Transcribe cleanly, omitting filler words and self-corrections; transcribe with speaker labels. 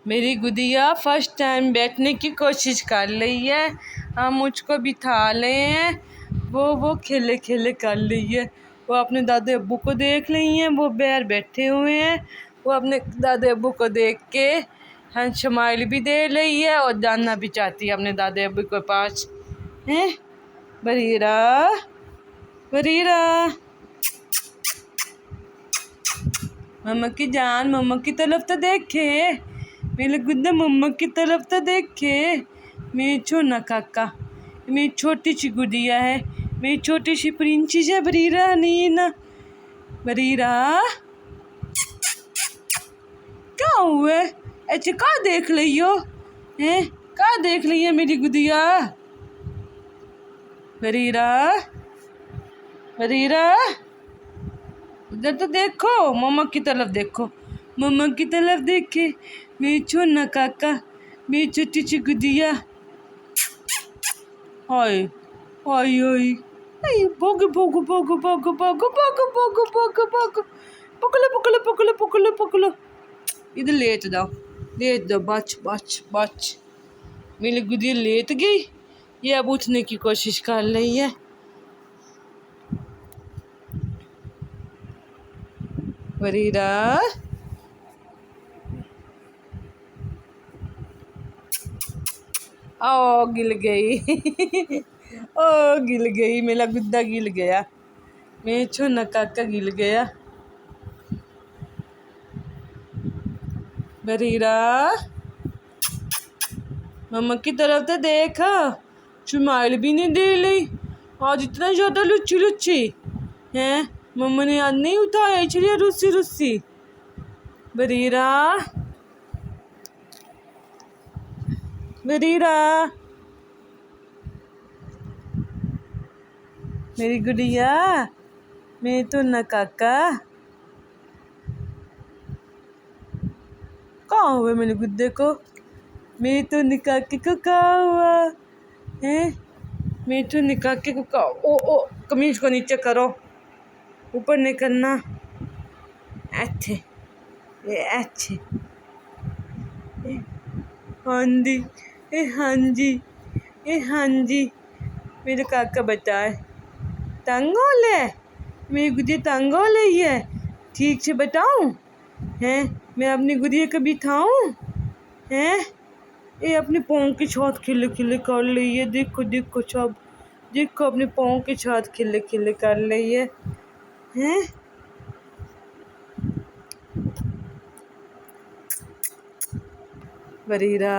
Speaker 1: मेरी गुड़िया first time बैठने की कोशिश कर रही है। हम मुझको बिठा ले हैं, वो खेले खेले कर रही है। वो अपने दादे अब्बू को देख रही हैं, वो बाहर बैठे हुए हैं। वो अपने दादे अब्बू को देख के हाँ स्माइल भी दे रही है और जानना भी चाहती है अपने दादे अब्बू के पास। हैं बरीरा बरीरा, मम्मा की जान, मम्मा की तरफ तो देखे, मेरे गुड्डा मम्मा की तरफ तो देखे। मेरी छोना काका, मेरी छोटी सी गुड़िया है, मेरी छोटी सी प्रिंसेस है बरीरा। नहीं ना बरीरा, क्या हुआ ऐसे कहाँ देख रही हो? हैं कहाँ देख रही है मेरी गुड़िया? बरीरा बरीरा, इधर तो देखो, मम्मा की तरफ देखो, मम्मा की तरफ देखे। मेरी छोना काका, मेरी छोटी सी गुड़िया। हाय हाय हाय हाय, भोग भोग भोग भोग भोग भोग भोग भोग भोग, पकड़ो पकड़ो पकड़ो पकड़ो पकड़ो। इधर लेट दो, बच बच बच। मेरी गुड़िया लेट गई, ये अब उठने की कोशिश कर रही है। बरीरा ओ गिल गई ओ गिल गई, मेरा गुद्दा गिल गया, मेरा छोना काका गिल गया। बरीरा मम्मा की तरफ तो देखा, स्माइल भी नहीं दे ली। आज इतना ज़्यादा लुच्ची लुच्ची हैं, मम्मा ने आज नहीं उठाया इसलिए रुस्सी रुस्सी। बरीरा बरीरा, मेरी गुड़िया, मेरी तो ना काका, कहाँ हुए मेरे गुड्डे को? मेरे तो निकाके को कहाँ हुआ है? मेरे तो निकाके को कहाँ? ओ कमीज को नीचे करो, ऊपर नहीं करना। अच्छे ये अच्छे, हाँ जी ए हाँ जी ए हाँ जी। मेरे काका बताए तंग हो ले, मेरी गुड़िया तंग हो रही है, ठीक से बताऊं? हैं मैं अपनी गुड़िया को बिठाऊं? हैं ये अपने पाँव के साथ खिले खिले कर रही है। देखो देखो सब, देखो अपने पाँव के साथ खिले खिले कर रही है। हैं बरीरा